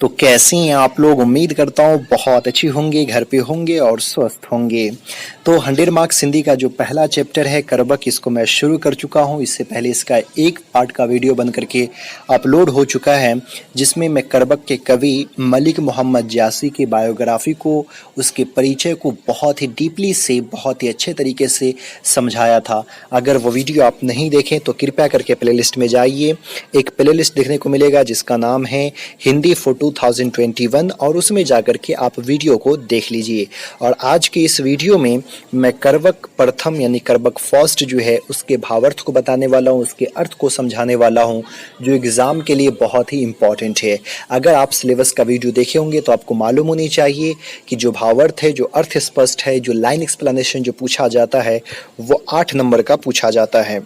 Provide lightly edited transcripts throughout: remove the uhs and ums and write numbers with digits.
तो कैसी हैं आप लोग। उम्मीद करता हूँ बहुत अच्छी होंगे, घर पे होंगे और स्वस्थ होंगे। तो 100 मार्क्स हिंदी का जो पहला चैप्टर है करबक, इसको मैं शुरू कर चुका हूँ। इससे पहले इसका एक पार्ट का वीडियो बन करके अपलोड हो चुका है, जिसमें मैं करबक के कवि मलिक मोहम्मद जासी की बायोग्राफी को, उसके परिचय को बहुत ही डीपली से, बहुत ही अच्छे तरीके से समझाया था। अगर वो वीडियो आप नहीं देखें तो कृपया करके प्लेलिस्ट में जाइए। एक प्लेलिस्ट देखने को मिलेगा जिसका नाम है हिंदी फॉर 2021, और उसमें जाकर के आप वीडियो को देख लीजिए। और आज के इस वीडियो में मैं करबक प्रथम यानी करबक फर्स्ट जो है उसके भावार्थ को बताने वाला हूँ, उसके अर्थ को समझाने वाला हूँ, जो एग्जाम के लिए बहुत ही इंपॉर्टेंट है। अगर आप सिलेबस का वीडियो देखे होंगे तो आपको मालूम होनी चाहिए कि जो भावार्थ है, जो अर्थ स्पष्ट है, जो लाइन एक्सप्लेनेशन जो पूछा जाता है वो 8 नंबर का पूछा जाता है।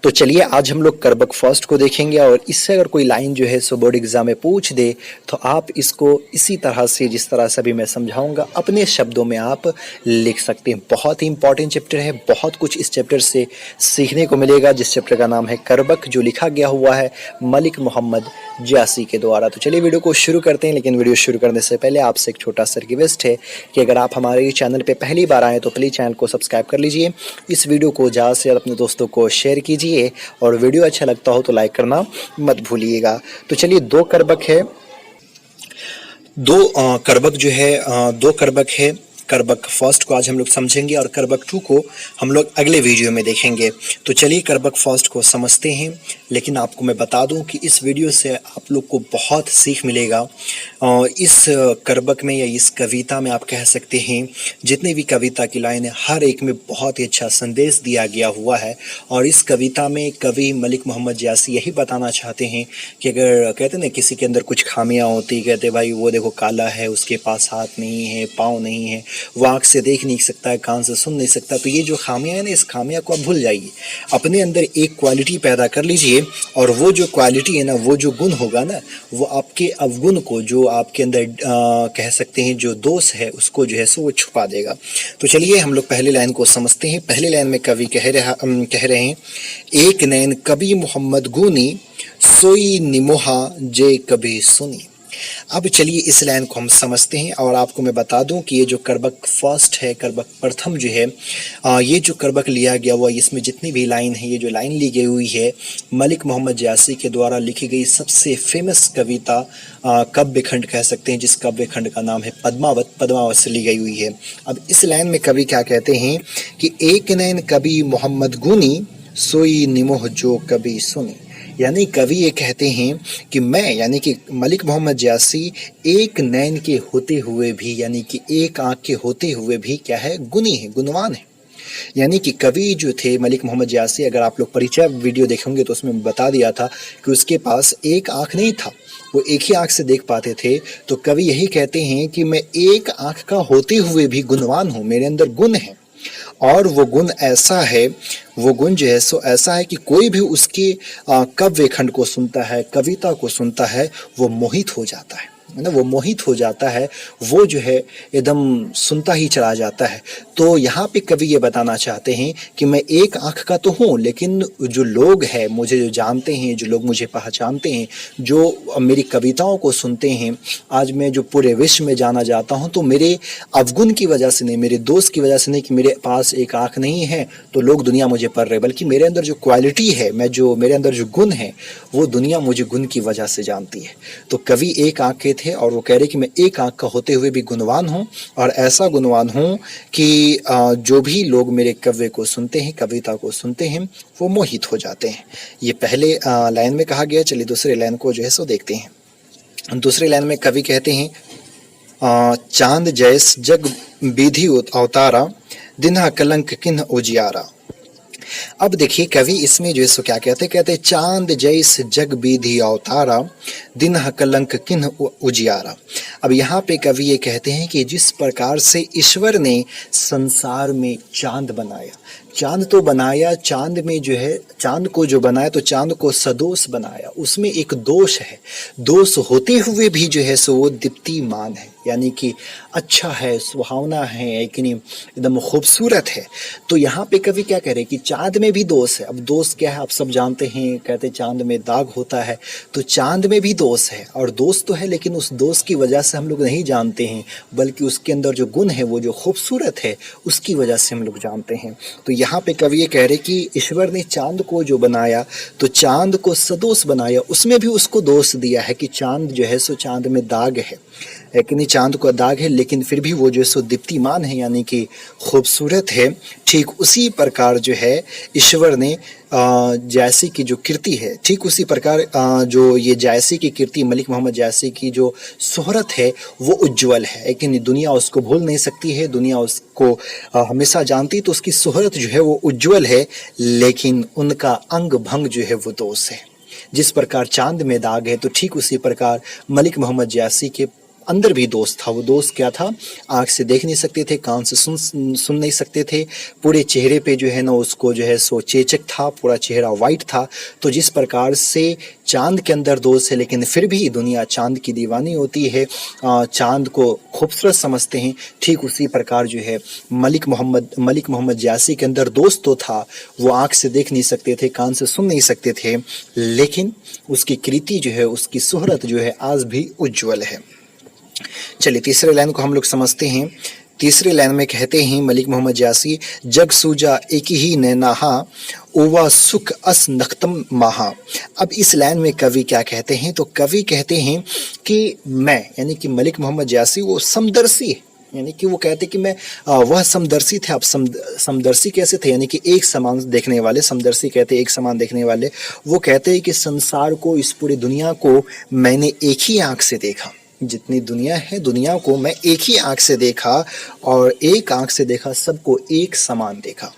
तो चलिए आज हम लोग करबक फर्स्ट को देखेंगे, और इससे अगर कोई लाइन जो है सो बोर्ड एग्जाम में पूछ दे तो आप इसको इसी तरह से, जिस तरह से अभी मैं समझाऊंगा, अपने शब्दों में आप लिख सकते हैं। बहुत ही इंपॉर्टेंट चैप्टर है, बहुत कुछ इस चैप्टर से सीखने को मिलेगा, जिस चैप्टर का नाम है करबक, जो लिखा गया हुआ है मलिक मोहम्मद जासी के द्वारा। तो चलिए वीडियो को शुरू करते हैं, लेकिन वीडियो शुरू करने से पहले आपसे एक छोटा सा रिक्वेस्ट है कि अगर आप हमारे चैनल पर पहली बार आए तो प्लीज़ चैनल को सब्सक्राइब कर लीजिए। इस वीडियो को ज़्यादा से ज़्यादा अपने दोस्तों को शेयर कीजिए, और वीडियो अच्छा लगता हो तो लाइक करना मत भूलिएगा। तो चलिए दो करबक है, दो करबक है। करबक फर्स्ट को आज हम लोग समझेंगे और करबक 2 को हम लोग अगले वीडियो में देखेंगे। तो चलिए करबक फर्स्ट को समझते हैं, लेकिन आपको मैं बता दूं कि इस वीडियो से आप लोग को बहुत सीख मिलेगा। इस करबक में या इस कविता में आप कह सकते हैं, जितनी भी कविता की लाइन है हर एक में बहुत ही अच्छा संदेश दिया गया हुआ है। और इस कविता में कवि मलिक मोहम्मद जासी यही बताना चाहते हैं कि अगर कहते हैं ना किसी के अंदर कुछ खामियां होती, कहते भाई वो देखो काला है, उसके पास हाथ नहीं है, पाँव नहीं है, वो आँख से देख नहीं सकता है, कान से सुन नहीं सकता, तो ये जो खामियां है ना, इस खामियां को आप भूल जाइए, अपने अंदर एक क्वालिटी पैदा कर लीजिए, और वो जो क्वालिटी है ना, वो जो गुण होगा ना, वो आपके अवगुण को, जो आपके अंदर कह सकते हैं जो दोष है, उसको जो है सो वो छुपा देगा। तो चलिए हम लोग पहले लाइन को समझते हैं। पहले लाइन में कवि कह रहे हैं, एक नैन कवि मोहम्मद गुनी, सोई निमोहा जे कभी सुनी। अब चलिए इस लाइन को हम समझते हैं, और आपको मैं बता दूं कि ये जो करबक फर्स्ट है, करबक प्रथम जो है, ये जो करबक लिया गया हुआ, इसमें जितनी भी लाइन है, ये जो लाइन ली गई हुई है मलिक मोहम्मद जासी के द्वारा लिखी गई सबसे फेमस कविता, काव्य खंड कह सकते हैं, जिस काव्य खंड का नाम है पद्मावत से ली गई हुई है। अब इस लाइन में कवि क्या कहते हैं कि एक नैन कवि मोहम्मद गुनी, सोई निमोह जो कभी सुनी। यानी कवि ये कहते हैं कि मैं, यानी कि मलिक मोहम्मद जासी, एक नैन के होते हुए भी, यानी कि एक आंख के होते हुए भी क्या है, गुणी है, गुणवान है। यानी कि कवि जो थे मलिक मोहम्मद जासी, अगर आप लोग परिचय वीडियो देखेंगे तो उसमें बता दिया था कि उसके पास एक आंख नहीं था, वो एक ही आंख से देख पाते थे। तो कवि यही कहते हैं कि मैं एक आंख का होते हुए भी गुणवान हूँ, मेरे अंदर गुण है, और वो गुण ऐसा है, वो गुण जो है सो ऐसा है कि कोई भी उसके काव्य खंड को सुनता है, कविता को सुनता है, वो मोहित हो जाता है ना, वो मोहित हो जाता है, वो जो है एकदम सुनता ही चला जाता है। तो यहाँ पे कवि ये बताना चाहते हैं कि मैं एक आंख का तो हूँ, लेकिन जो लोग हैं, मुझे जो जानते हैं, जो लोग मुझे पहचानते हैं, जो मेरी कविताओं को सुनते हैं, आज मैं जो पूरे विश्व में जाना जाता हूँ, तो मेरे अवगुण की वजह से नहीं, मेरे दोस्त की वजह से नहीं कि मेरे पास एक आंख नहीं है तो लोग दुनिया मुझे पढ़ रहे, बल्कि मेरे अंदर जो क्वालिटी है, मेरे अंदर जो गुण है, वो दुनिया मुझे गुण की वजह से जानती है। तो कवि एक आंख के थे, और वो कह रहे कि मैं एक आंख का होते हुए भी गुणवान हूँ, और ऐसा गुणवान हूँ कि जो भी लोग मेरे काव्य को सुनते हैं, कविता को सुनते हैं, वो मोहित हो जाते हैं। ये पहले लाइन में कहा गया। चलिए दूसरे लाइन को जो है सो देखते हैं। दूसरे लाइन में कवि कहते हैं, चांद जैस जग विधि अवतारा, दिन्हा कलंक किन्ह उजियारा। अब देखिए कवि इसमें जो है सो क्या कहते हैं, चांद जैस जग विधि अवतारा, दिन्हा कलंक किन्ह उजियारा। अब यहाँ पे कवि ये कहते हैं कि जिस प्रकार से ईश्वर ने संसार में चांद बनाया, चांद तो बनाया, चांद में जो है चांद को जो बनाया तो चांद को सदोष बनाया, उसमें एक दोष है, दोष होते हुए भी जो है सो वो दीप्तिमान है, यानी कि अच्छा है, सुहावना है, कि नहीं एकदम खूबसूरत है। तो यहाँ पे कवि क्या कह रहे हैं कि चांद में भी दोष है। अब दोष क्या है आप सब जानते हैं, कहते हैं चांद में दाग होता है, तो चांद में भी दोष है, और दोष तो है लेकिन उस दोष की वजह से हम लोग नहीं जानते हैं, बल्कि उसके अंदर जो गुण है वो जो खूबसूरत है उसकी वजह से हम लोग जानते हैं। तो यहाँ पे कवि ये कह रहे कि ईश्वर ने चांद को जो बनाया तो चांद को सदोष बनाया, उसमें भी उसको दोष दिया है कि चांद जो है सो चांद में दाग है कि नहीं, चांद को दाग है लेकिन फिर भी वो जो है सो दीप्तिमान है, यानी कि खूबसूरत है। ठीक उसी प्रकार जो है ईश्वर ने जायसी की जो कीर्ति है, ठीक उसी प्रकार जो ये जायसी की कीर्ति, मलिक मोहम्मद जायसी की जो शोहरत है वो उज्जवल है, लेकिन दुनिया उसको भूल नहीं सकती है, दुनिया उसको हमेशा जानती, तो उसकी शोहरत जो है वो उज्जवल है, लेकिन उनका अंग भंग जो है वो दोष है। जिस प्रकार चांद में दाग है तो ठीक उसी प्रकार मलिक मोहम्मद जायसी के अंदर भी दोष था। वो दोष क्या था, आँख से देख नहीं सकते थे, कान से सुन नहीं सकते थे, पूरे चेहरे पे जो है ना उसको जो है सो चेचक था, पूरा चेहरा वाइट था। तो जिस प्रकार से चांद के अंदर दोष है लेकिन फिर भी दुनिया चांद की दीवानी होती है, चांद को खूबसूरत समझते हैं, ठीक उसी प्रकार जो है मलिक मोहम्मद जायसी के अंदर दोष तो था, वो आँख से देख नहीं सकते थे, कान से सुन नहीं सकते थे, लेकिन उसकी कृति जो है, उसकी शोहरत जो है आज भी उज्ज्वल है। चलिए तीसरे लाइन को हम लोग समझते हैं। तीसरे लाइन में कहते हैं मलिक मोहम्मद जायसी, जग सूजा एक ही नैनाहा ओवा सुख अस नख्तम महा। अब इस लाइन में कवि क्या कहते हैं, तो कवि कहते हैं कि मैं, यानी कि मलिक मोहम्मद जायसी वो समदर्शी है, यानी कि वो कहते कि मैं वह समदर्शी थे। आप समदर्शी कैसे थे, यानी कि एक समान देखने वाले, समदर्शी कहते एक समान देखने वाले। वो कहते हैं कि संसार को, इस पूरी दुनिया को मैंने एक ही आंख से देखा, जितनी दुनिया है दुनिया को मैं एक ही आंख से देखा, और एक आंख से देखा, सबको एक समान देखा,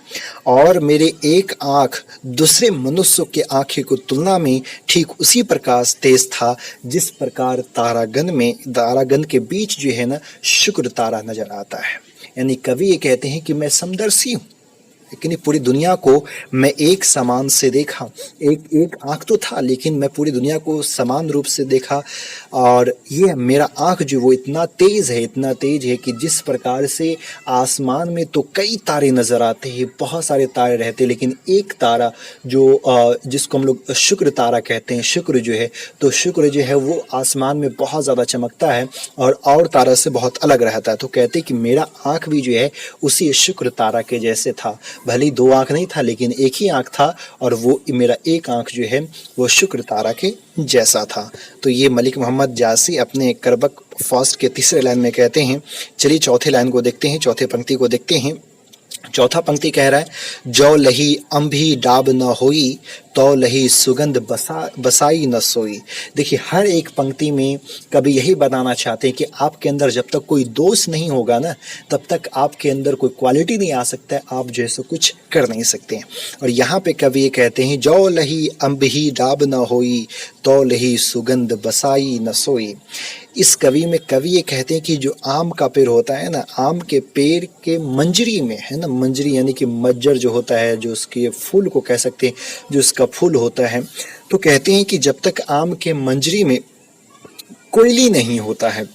और मेरे एक आंख दूसरे मनुष्य के आंखें को तुलना में ठीक उसी प्रकाश तेज था जिस प्रकार तारागण के बीच जो है ना शुक्र तारा नजर आता है। यानी कवि ये कहते हैं कि मैं समदर्शी हूँ, लेकिन पूरी दुनिया को मैं एक समान से देखा, एक आँख तो था लेकिन मैं पूरी दुनिया को समान रूप से देखा, और ये मेरा आँख जो वो इतना तेज है कि जिस प्रकार से आसमान में तो कई तारे नज़र आते हैं, बहुत सारे तारे रहते हैं, लेकिन एक तारा जो जिसको हम लोग शुक्र तारा कहते हैं, शुक्र जो है, तो शुक्र जो है वो आसमान में बहुत ज़्यादा चमकता है और तारा से बहुत अलग रहता है। तो कहते कि मेरा आँख भी जो है उसी शुक्र तारा के जैसे था, भले दो आंख नहीं था लेकिन एक ही आंख था, और वो मेरा एक आंख जो है वो शुक्र तारा के जैसा था। तो ये मलिक मोहम्मद जायसी अपने करबक फर्स्ट के तीसरे लाइन में कहते हैं। चलिए चौथे लाइन को देखते हैं, चौथे पंक्ति को देखते हैं। चौथा पंक्ति कह रहा है, जो लही अंभी डाब न होई तो लही सुगंध बसाई न सोई। देखिए हर एक पंक्ति में कभी यही बताना चाहते हैं कि आपके अंदर जब तक कोई दोष नहीं होगा ना, तब तक आपके अंदर कोई क्वालिटी नहीं आ सकता है, आप जैसे कुछ कर नहीं सकते हैं। और यहाँ पे कवि ये कहते हैं, जो लही अंभी डाब न होई तो लही सुगंध बसाई न सोई। इस कवि में कवि ये कहते हैं कि जो आम का पेड़ होता है ना, आम के पेड़ के मंजरी में है ना, मंजरी यानी कि मज्जर जो होता है, जो उसके फूल को कह सकते हैं, जो उसका फूल होता है, तो कहते हैं कि जब तक आम के मंजरी में कोयली नहीं होता है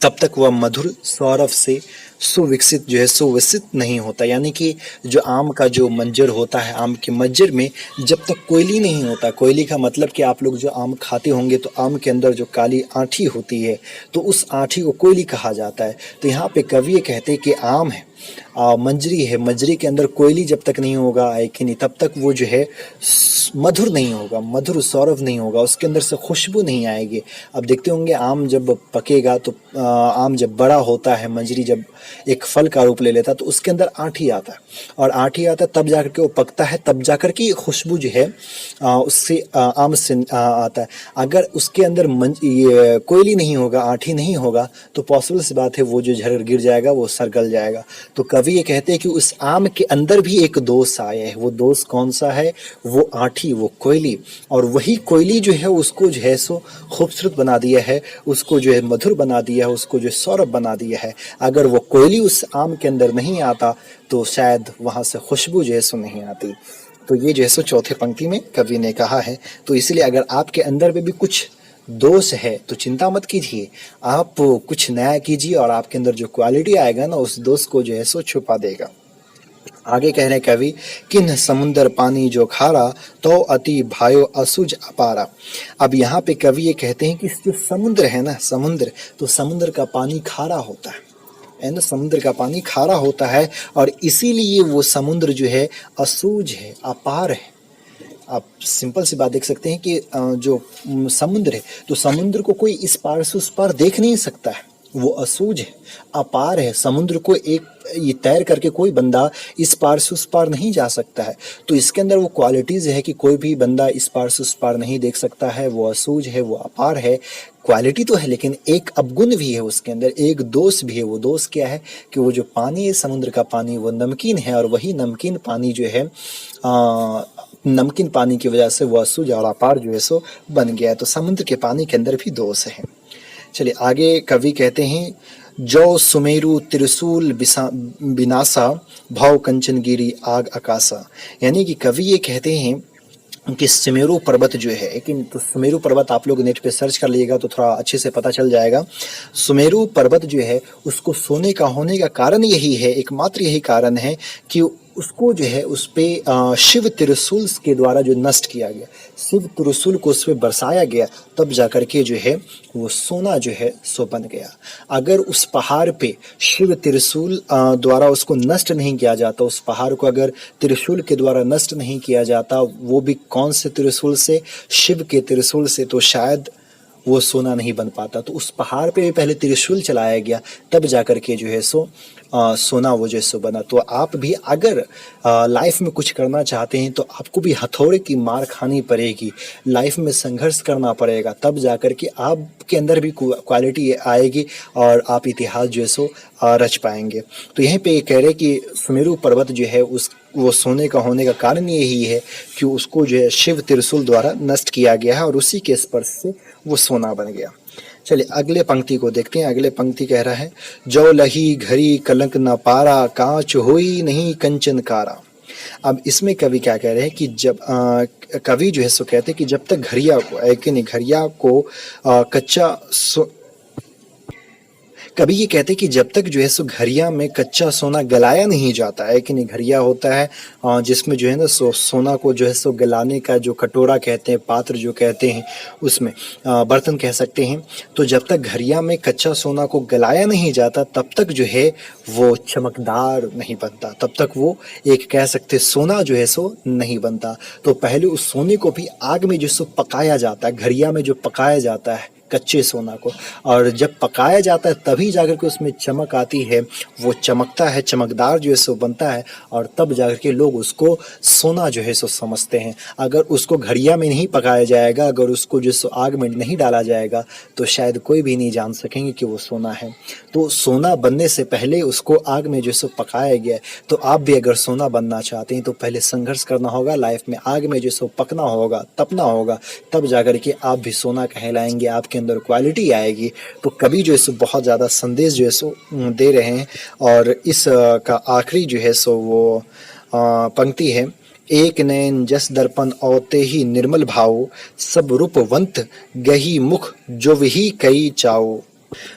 तब तक वह मधुर सौरभ से सुविकसित नहीं होता। यानी कि जो आम का जो मंजर होता है, आम के मंजर में जब तक कोयली नहीं होता, कोयली का मतलब कि आप लोग जो आम खाते होंगे तो आम के अंदर जो काली आँठी होती है तो उस आँठी को कोयली कहा जाता है। तो यहाँ पे कवि कहते हैं कि आम है, मंजरी है, मंजरी के अंदर कोयली जब तक नहीं होगा है कि नहीं, तब तक वो जो है मधुर नहीं होगा, मधुर सौरभ नहीं होगा, उसके अंदर से खुशबू नहीं आएगी। अब देखते होंगे आम जब पकेगा तो आम जब बड़ा होता है, मंजरी जब एक फल का रूप ले लेता है तो उसके अंदर आँठी आता है, और आँठी आता है तब जाकर के वो पकता है, तब जाकर के खुशबू जो है उससे आम से आता है। अगर उसके अंदर ये कोयली नहीं होगा, आँठी नहीं होगा, तो पॉसिबल सी बात है वो जो झड़ गिर जाएगा, वो सर गल जाएगा। तो कवि ये कहते हैं कि उस आम के अंदर भी एक दोष आया है। वो दोष कौन सा है? वो आठी, वो कोयली। और वही कोयली जो है उसको जो है सो खूबसूरत बना दिया है, उसको जो है मधुर बना दिया है, उसको जो सौरभ बना दिया है। अगर वो कोयली उस आम के अंदर नहीं आता तो शायद वहाँ से खुशबू जो है सो नहीं आती। तो ये जो है सो चौथे पंक्ति में कवि ने कहा है। तो इसलिए अगर आपके अंदर में भी कुछ दोष है तो चिंता मत कीजिए, आप कुछ नया कीजिए और आपके अंदर जो क्वालिटी आएगा ना उस दोष को जो है सो छुपा देगा। आगे कह रहे कवि, किन्ह समुंदर पानी जो खारा, तो अति भायो असुज अपारा। अब यहाँ पे कवि ये कहते हैं कि जो समुद्र है ना, समुद्र, तो समुद्र का पानी खारा होता है ना, समुद्र का पानी खारा होता है और इसीलिए वो समुद्र जो है असूझ है, अपार है। आप सिंपल सी बात देख सकते हैं कि जो समुद्र है तो समुद्र को कोई इस पार से उस पार देख नहीं सकता है, वो असूझ है, अपार है। समुद्र को एक ये तैर करके कोई बंदा इस पार से उस पार नहीं जा सकता है। तो इसके अंदर वो क्वालिटीज़ है कि कोई भी बंदा इस पार से उस पार नहीं देख सकता है, वो असूझ है, वो अपार है। क्वालिटी तो है लेकिन एक अवगुण भी है उसके अंदर, एक दोष भी है। वो दोष क्या है कि वो जो पानी है समुद्र का पानी वो नमकीन है और वही नमकीन पानी जो है नमकीन पानी की वजह से वो असूझ और अपार जो है सो बन गया है। तो समुद्र के पानी के अंदर भी दोष है। चलिए आगे कवि कहते हैं, जो सुमेरु त्रिशूल बिनासा, भाव कंचन गिरी आग आकाशा। यानी कि कवि ये कहते हैं कि सुमेरु पर्वत जो है, लेकिन तो सुमेरु पर्वत आप लोग नेट पे सर्च कर लीजिएगा तो थोड़ा अच्छे से पता चल जाएगा। सुमेरु पर्वत जो है उसको सोने का होने का कारण यही है, एकमात्र यही कारण है कि उसको जो है उस पे शिव त्रिशूल के द्वारा जो नष्ट किया गया, शिव त्रिशूल को उस पे बरसाया गया, तब जाकर के जो है वो सोना जो है सो बन गया। अगर उस पहाड़ पे शिव त्रिशूल द्वारा उसको नष्ट नहीं किया जाता, उस पहाड़ को अगर त्रिशूल के द्वारा नष्ट नहीं किया जाता, वो भी कौन से त्रिशूल से? शिव के त्रिशूल से, तो शायद वो सोना नहीं बन पाता। तो उस पहाड़ पे भी पहले त्रिशूल चलाया गया, तब जाकर के जो है सो सोना वो जो है सो बना। तो आप भी अगर लाइफ में कुछ करना चाहते हैं तो आपको भी हथौड़े की मार खानी पड़ेगी, लाइफ में संघर्ष करना पड़ेगा, तब जाकर के आपके अंदर भी क्वालिटी आएगी और आप इतिहास जो है सो रच पाएंगे। तो यहीं पे कह रहे कि सुमेरु पर्वत जो है वो सोने का होने का कारण यही है कि उसको जो है शिव त्रिशूल द्वारा नष्ट किया गया है और उसी के स्पर्श से वो सोना बन गया। चलिए अगले पंक्ति को देखते हैं। अगले पंक्ति कह रहा है, जो लही घड़ी कलंक न पारा, कांच होई नहीं कंचन कारा। अब इसमें कवि क्या कह रहे हैं कि जब कवि जो है सो कहते हैं कि जब तक घड़िया को घड़िया को कच्चा कभी ये कहते हैं कि जब तक जो है सो घड़िया में कच्चा सोना गलाया नहीं जाता है, कि नहीं, घड़िया होता है जिसमें जो है ना सोना को जो है सो गलाने का जो कटोरा कहते हैं, पात्र जो कहते हैं, उसमें बर्तन कह सकते हैं। तो जब तक घड़िया में कच्चा सोना को गलाया नहीं जाता तब तक जो है वो चमकदार नहीं बनता, तब तक वो एक कह सकते सोना जो है सो नहीं बनता। तो पहले उस सोने को भी आग में जो सो पकाया जाता है, घड़िया में जो पकाया जाता है कच्चे सोना को, और जब पकाया जाता है तभी जाकर के उसमें चमक आती है, वो चमकता है, चमकदार जो है सो बनता है और तब जाकर के लोग उसको सोना जो है सो समझते हैं। अगर उसको घड़िया में नहीं पकाया जाएगा, अगर उसको जो सो आग में नहीं डाला जाएगा तो शायद कोई भी नहीं जान सकेंगे कि वो सोना है। तो सोना बनने से पहले उसको आग में जो सो पकाया गया है। तो आप भी अगर सोना बनना चाहते हैं तो पहले संघर्ष करना होगा, लाइफ में आग में जो सो पकना होगा, तपना होगा, तब जाकर के आप भी सोना कहलाएंगे, आपके अंदर क्वालिटी आएगी। तो कवि जो है सो बहुत ज़्यादा संदेश जो है सो दे रहे हैं और इस का आखिरी जो है सो वो पंक्ति है, एक नैन जस दर्पण औते ही निर्मल भाव, सब रूपवंत गही मुख जो वही कई चाओ।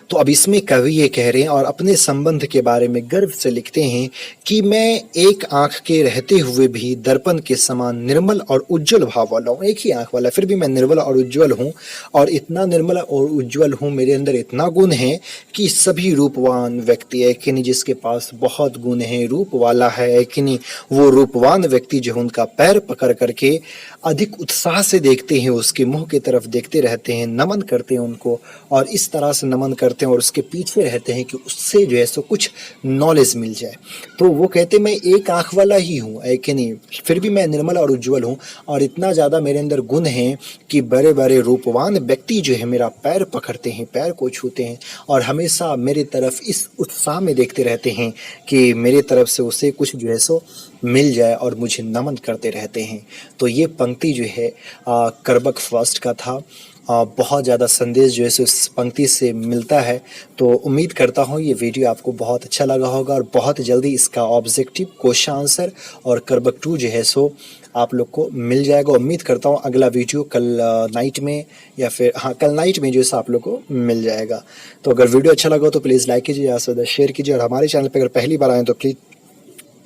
तो अब इसमें कवि ये कह रहे हैं और अपने संबंध के बारे में गर्व से लिखते हैं कि मैं एक आंख के रहते हुए भी दर्पण के समान निर्मल और उज्जवल भाव वाला हूँ। एक ही आंख वाला फिर भी मैं निर्मल और उज्जवल हूँ, और इतना निर्मल और उज्जवल हूँ, मेरे अंदर इतना गुण है कि सभी रूपवान व्यक्ति है कि नहीं, जिसके पास बहुत गुण है, रूप वाला है कि नहीं, वो रूपवान व्यक्ति जो है उनका पैर पकड़ करके अधिक उत्साह से देखते हैं, उसके मुंह की तरफ देखते रहते हैं, नमन करते हैं उनको, और इस तरह से नमन नमन करते हैं और उसके पीछे रहते हैं कि उससे जो है सो कुछ नॉलेज मिल जाए। तो वो कहते मैं एक आँख वाला ही हूँ, है कि नहीं, फिर भी मैं निर्मल और उज्ज्वल हूँ और इतना ज़्यादा मेरे अंदर गुण हैं कि बड़े बड़े रूपवान व्यक्ति जो है मेरा पैर पकड़ते हैं, पैर को छूते हैं और हमेशा मेरी तरफ इस उत्साह में देखते रहते हैं कि मेरी तरफ से उसे कुछ जो है सो मिल जाए और मुझे नमन करते रहते हैं। तो ये पंक्ति जो है करबक फर्स्ट का था। बहुत ज़्यादा संदेश जो है सो इस पंक्ति से मिलता है। तो उम्मीद करता हूँ ये वीडियो आपको बहुत अच्छा लगा होगा और बहुत जल्दी इसका ऑब्जेक्टिव क्वेश्चन आंसर और करबक 2 जो है सो आप लोग को मिल जाएगा। उम्मीद करता हूँ अगला वीडियो कल नाइट में या फिर कल नाइट में जो है आप लोग को मिल जाएगा। तो अगर वीडियो अच्छा लगा तो प्लीज़ लाइक कीजिए, ज़्यादा से ज़्यादा शेयर कीजिए और हमारे चैनल पर अगर पहली बार आए तो प्लीज़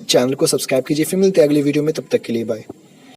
चैनल को सब्सक्राइब कीजिए। फिर मिलते हैं अगली वीडियो में, तब तक के लिए बाय।